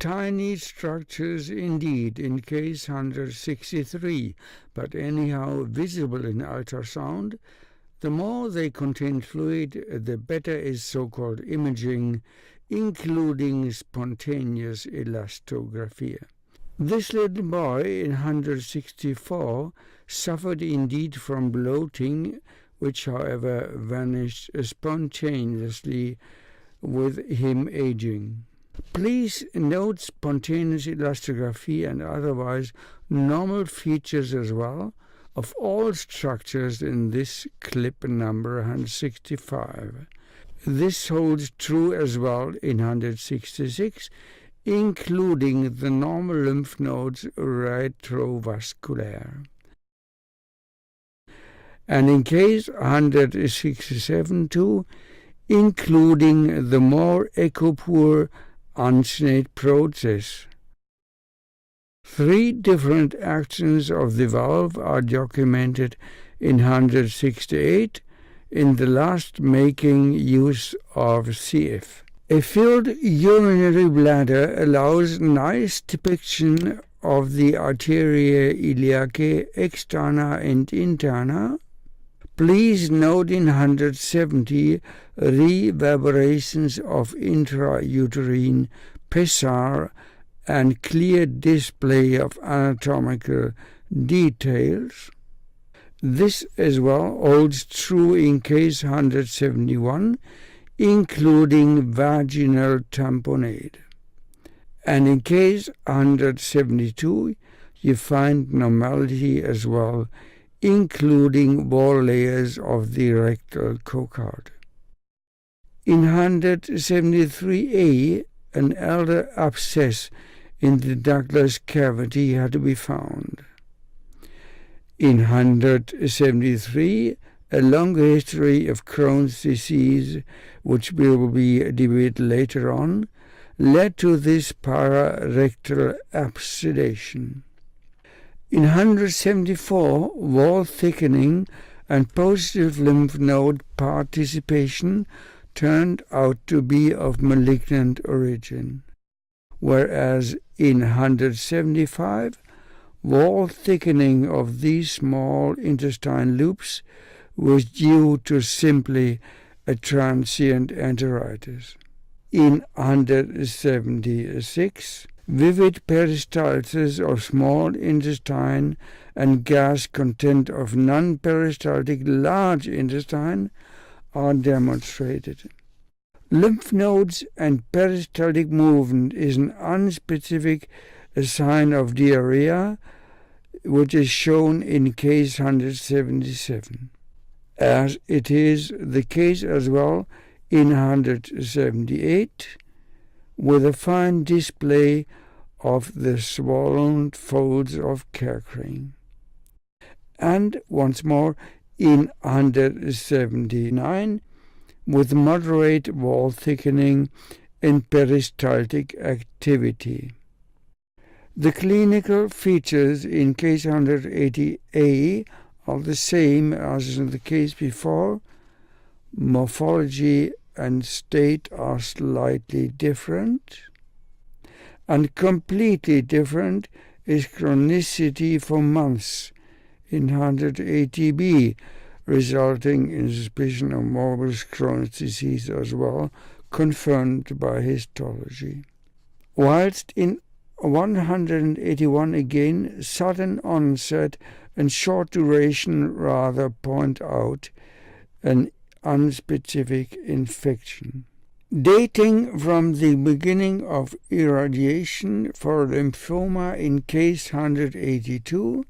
Tiny structures indeed in case 163, but anyhow visible in ultrasound. The more they contain fluid, the better is so-called imaging, including spontaneous elastography. This little boy in 164 suffered indeed from bloating, which however vanished spontaneously with him aging. Please note spontaneous elastography and otherwise normal features as well of all structures in this clip number 165. This holds true as well in 166, including the normal lymph nodes retrovascular. And in case 167 too, including the more echo-poor uncinate process. 3 different actions of the valve are documented in 168, in the last making use of CF. A filled urinary bladder allows nice depiction of the arteria iliacae externa and interna. Please note in 170 reverberations of intrauterine pessar and clear display of anatomical details. This as well holds true in case 171, including vaginal tamponade. And in case 172, you find normality as well, including wall layers of the rectal cochard. In 173A, an elder abscess in the Douglas cavity had to be found. In 173, a longer history of Crohn's disease, which will be debated later on, led to this pararectal abscedation. In 174, wall thickening and positive lymph node participation turned out to be of malignant origin, whereas in 175, wall thickening of these small intestine loops was due to simply a transient enteritis. In 176, vivid peristalsis of small intestine and gas content of non-peristaltic large intestine are demonstrated. Lymph nodes and peristaltic movement is an unspecific sign of diarrhea, which is shown in case 177, as it is the case as well in 178, with a fine display of the swollen folds of Kerkring. And once more in 179, with moderate wall thickening and peristaltic activity. The clinical features in case 180A are the same as in the case before. Morphology and state are slightly different, and completely different is chronicity for months in 180B, resulting in suspicion of morbid Crohn's disease as well, confirmed by histology. Whilst in 181 again, sudden onset and short duration rather point out an unspecific infection. Dating from the beginning of irradiation for lymphoma in case 182,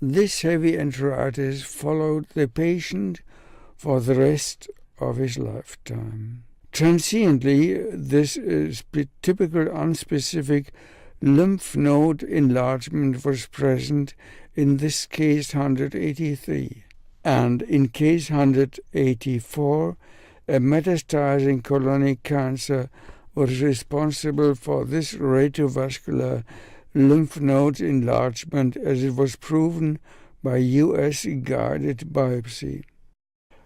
this heavy enteritis followed the patient for the rest of his lifetime. Transiently, this typical unspecific lymph node enlargement was present in this case 183, and in case 184, a metastasizing colonic cancer was responsible for this retrovascular lymph node enlargement, as it was proven by US guided biopsy.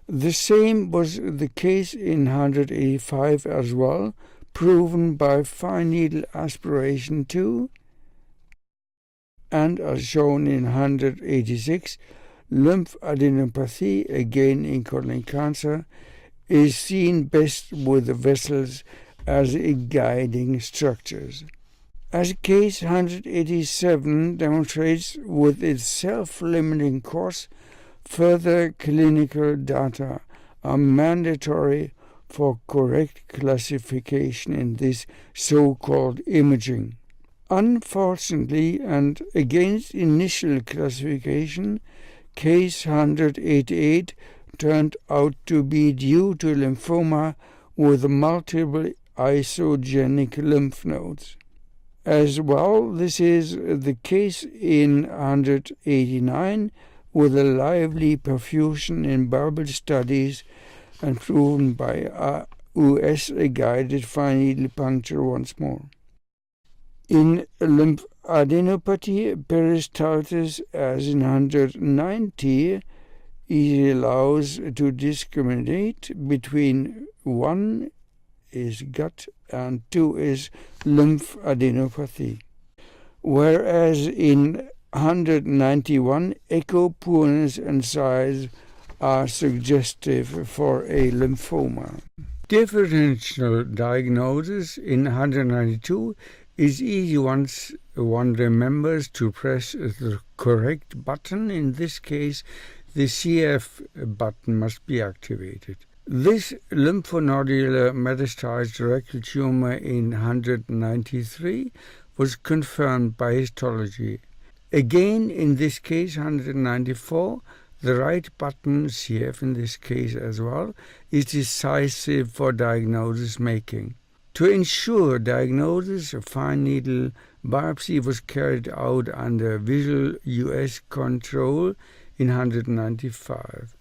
The same was the case in 185 as well, proven by fine needle aspiration too, and as shown in 186, lymphadenopathy, again in colon cancer, is seen best with the vessels as guiding structures. As case 187 demonstrates with its self-limiting course, further clinical data are mandatory for correct classification in this so-called imaging. Unfortunately, and against initial classification, case 188 turned out to be due to lymphoma with multiple isogenic lymph nodes. As well, this is the case in 189 with a lively perfusion in bubble studies and proven by US-guided fine needle puncture once more. In lymphadenopathy, peristalsis, as in 190, it allows to discriminate between 1 is gut and 2 is lymphadenopathy. Whereas in 191, echo, poorness and size are suggestive for a lymphoma. Differential diagnosis in 192 is easy once one remembers to press the correct button. In this case, the CF button must be activated. This lymphonodular metastasized rectal tumor in 193 was confirmed by histology. Again, in this case, 194, the right button, CF in this case as well, is decisive for diagnosis making. To ensure diagnosis, a fine needle biopsy was carried out under visual US control in 195.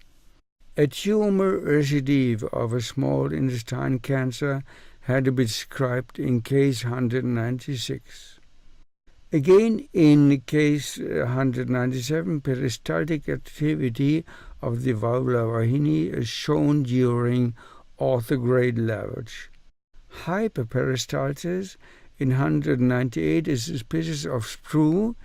A tumor recidue of a small intestine cancer had been described in case 196. Again, in case 197, peristaltic activity of the vulvar vaginae is shown during orthograde lavage. Hyperperistalsis in 198 is suspicious of sprue,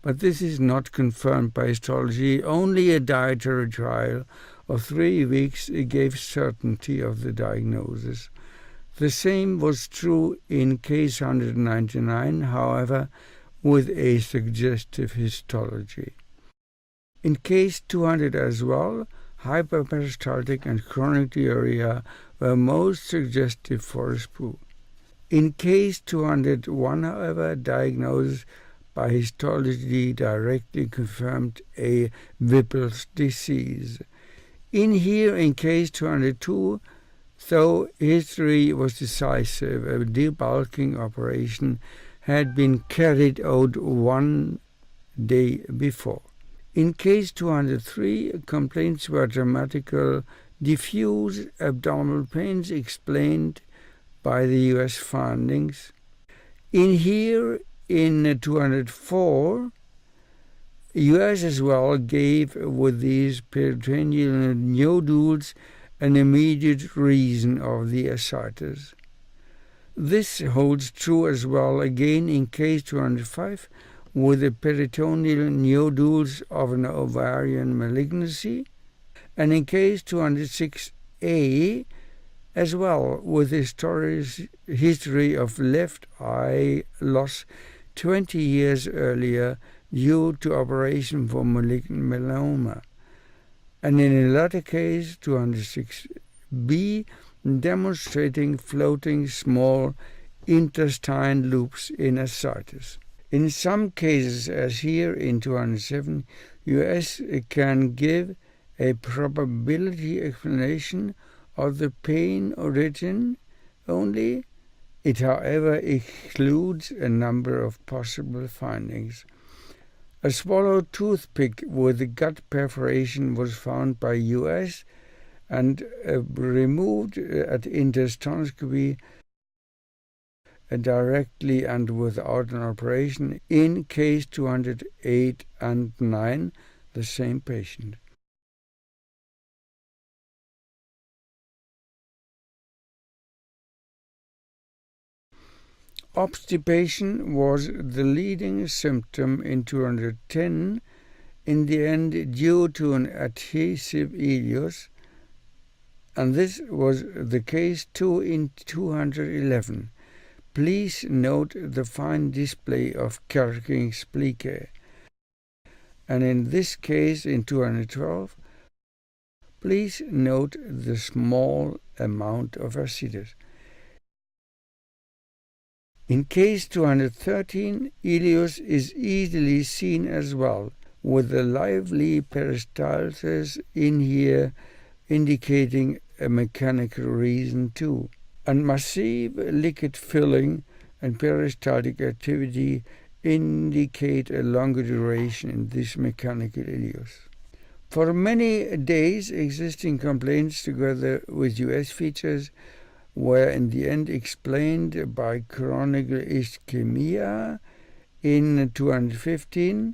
but this is not confirmed by histology. Only a dietary trial of 3 weeks gave certainty of the diagnosis. The same was true in case 199, however, with a suggestive histology. In case 200 as well, hyperperistaltic and chronic diarrhea were most suggestive for a sprue. In case 201, however, diagnosis by histology directly confirmed a Whipple's disease. In case 202, though history was decisive, a debulking operation had been carried out 1 day before. In case 203, complaints were dramatical, diffuse abdominal pains explained by the US findings. In 204, US as well gave with these peritoneal nodules an immediate reason of the ascites. This holds true as well again in case 205 with the peritoneal nodules of an ovarian malignancy, and in case 206A as well with history of left eye loss 20 years earlier due to operation for malignant melanoma, and in a latter case 206B demonstrating floating small intestine loops in ascites. In some cases, as here in 207, US can give a probability explanation of the pain origin only. It, however, excludes a number of possible findings. A swallowed toothpick with gut perforation was found by US and removed at intestoscopy directly and without an operation in case 208 and 9, the same patient. Obstipation was the leading symptom in 210, in the end due to an adhesive ileus, and this was the case too in 211. Please note the fine display of Kerking's plicae. And in this case, in 212, please note the small amount of ascites. In case 213, ileus is easily seen as well, with a lively peristalsis in here indicating a mechanical reason too. And massive liquid filling and peristaltic activity indicate a longer duration in this mechanical ileus. For many days, existing complaints together with US features were in the end explained by chronic ischemia in 215,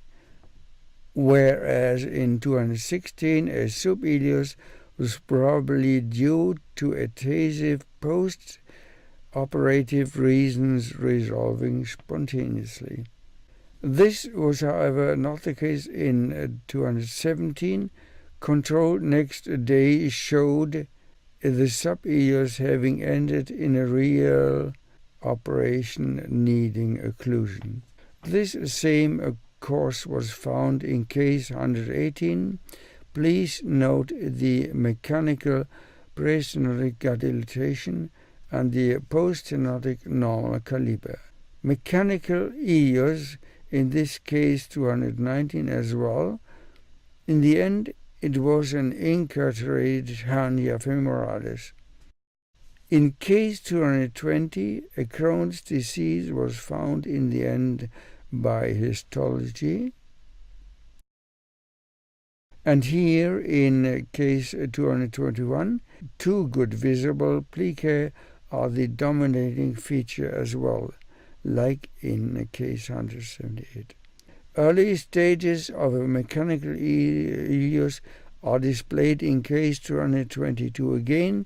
whereas in 216 a subileus was probably due to adhesive post-operative reasons resolving spontaneously. This was, however, not the case in 217. Control next day showed the subileus having ended in a real operation needing occlusion. This same course was found in case 118. Please note the mechanical pre-stenotic gut dilatation and the post-stenotic normal caliber. Mechanical ileus, in this case 219 as well. In the end, it was an incarcerated hernia femoralis. In case 220, a Crohn's disease was found in the end by histology. And here, in case 221, two good visible plicae are the dominating feature as well, like in case 178. Early stages of a mechanical ileus are displayed in case 222 again,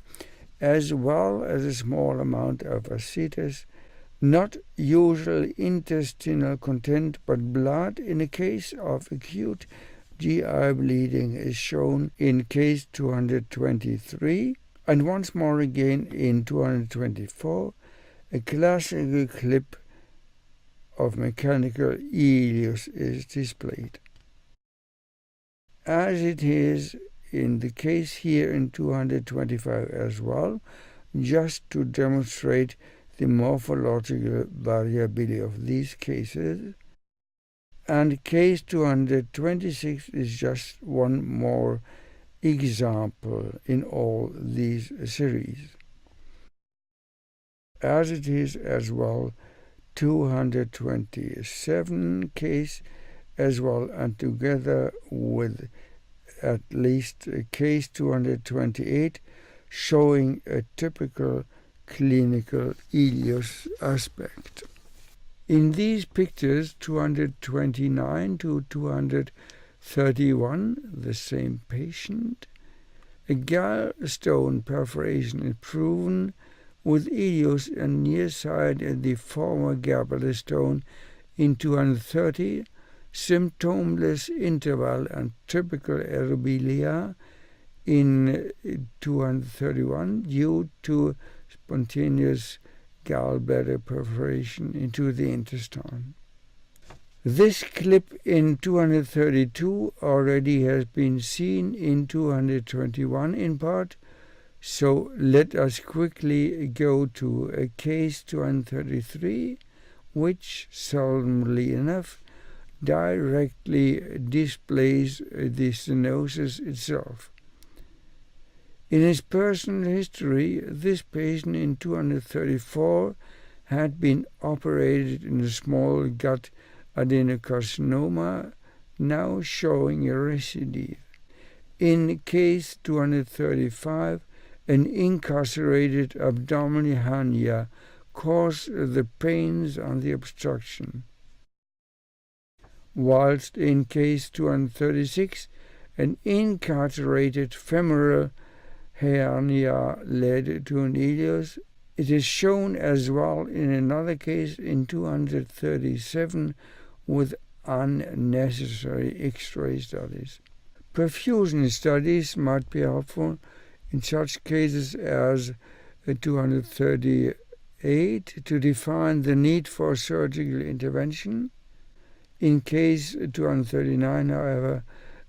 as well as a small amount of ascites, not usual intestinal content but blood in a case of acute GI bleeding is shown in case 223, and once more again in 224, a classical clip of mechanical ileus is displayed. As it is in the case here in 225 as well, just to demonstrate the morphological variability of these cases. And case 226 is just one more example in all these series. As it is as well 227 case as well, and together with at least case 228 showing a typical clinical ileus aspect. In these pictures 229 to 231, the same patient, a gallstone perforation is proven with ileus and near side at the former gallstone in 230, symptomless interval and typical erobilia in 231 due to spontaneous gallbladder perforation into the intestine. This clip in 232 already has been seen in 221 in part, so let us quickly go to a case 233, which, seldomly enough, directly displays the stenosis itself. In his personal history, this patient in 234 had been operated in a small gut adenocarcinoma, now showing a recidive. In case 235, an incarcerated abdominal hernia caused the pains and the obstruction, whilst in case 236, an incarcerated femoral hernia led to an ileus, It is shown as well in another case in 237 with unnecessary X-ray studies. Perfusion studies might be helpful in such cases as 238 to define the need for surgical intervention. In case 239, however,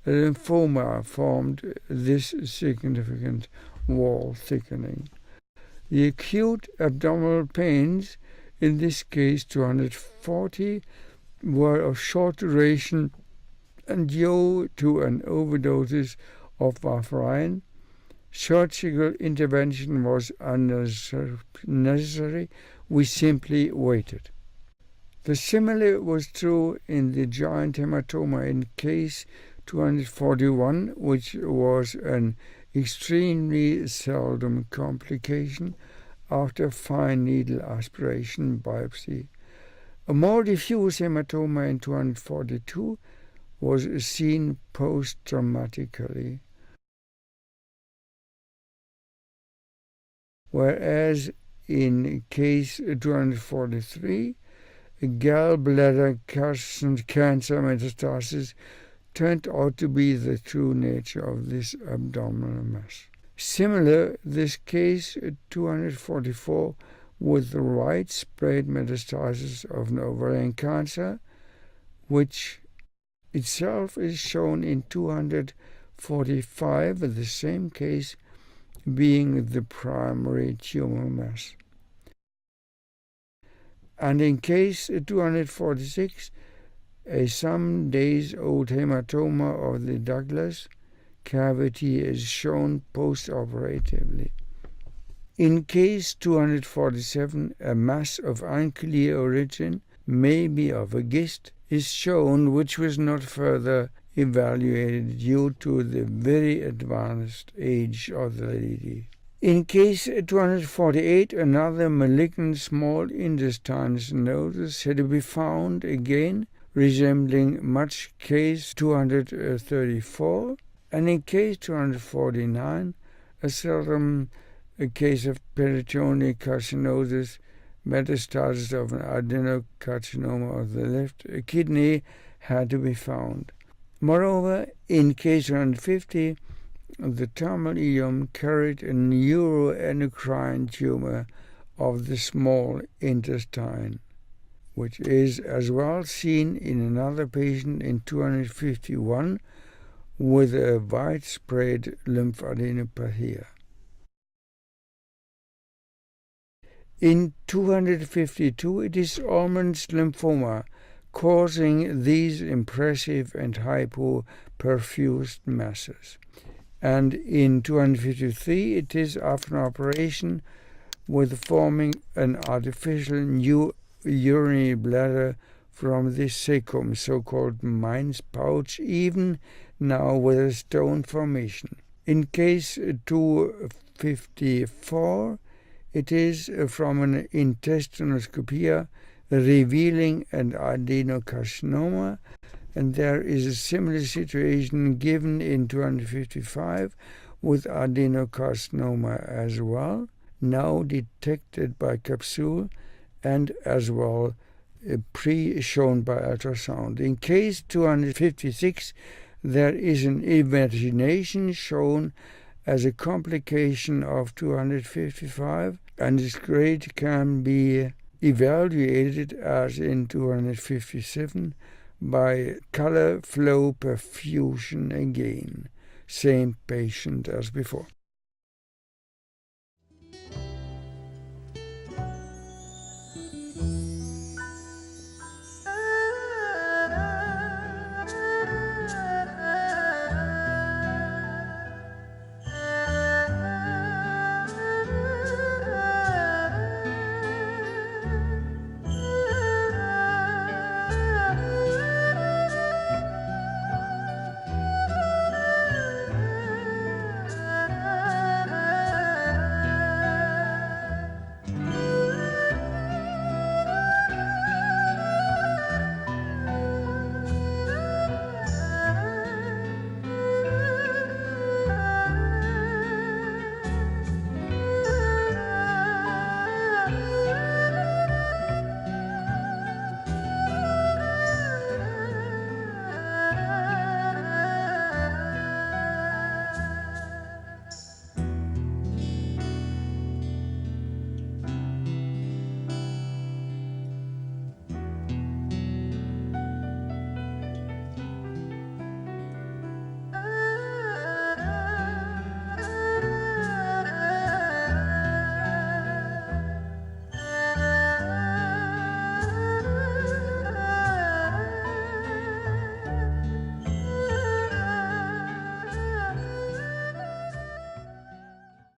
a lymphoma formed this significant wall thickening. The acute abdominal pains, in this case 240, were of short duration and due to an overdose of warfarin. Surgical intervention was unnecessary. We simply waited. The similar was true in the giant hematoma in case 241, which was an extremely seldom complication after fine needle aspiration biopsy. A more diffuse hematoma in 242 was seen post-traumatically, whereas in case 243, gallbladder cancer metastasis turned out to be the true nature of this abdominal mass. Similar, this case 244 with the widespread metastasis of an ovarian cancer, which itself is shown in 245, the same case being the primary tumor mass. And in case 246, a some days old hematoma of the Douglas cavity is shown post-operatively. In case 247, a mass of unclear origin, maybe of a gist, is shown, which was not further evaluated due to the very advanced age of the lady. In case 248, another malignant small intestine stenosis had to be found, again resembling much case 234, and in case 249, a seldom case of peritoneal carcinosis, metastasis of an adenocarcinoma of the left kidney had to be found. Moreover, in case 250, the terminal ileum carried a neuroendocrine tumor of the small intestine, which is as well seen in another patient in 251 with a widespread lymphadenopathy. In 252, it is Ullmann's lymphoma causing these impressive and hypoperfused masses. And in 253, it is after an operation with forming an artificial new urinary bladder from the cecum, so-called Mainz pouch, even now with a stone formation. In case 254, it is from an intestinoscopia revealing an adenocarcinoma, and there is a similar situation given in 255 with adenocarcinoma as well, now detected by capsule and as well pre-shown by ultrasound. In case 256, there is an imagination shown as a complication of 255, and its grade can be evaluated as in 257 by color flow perfusion again. Same patient as before.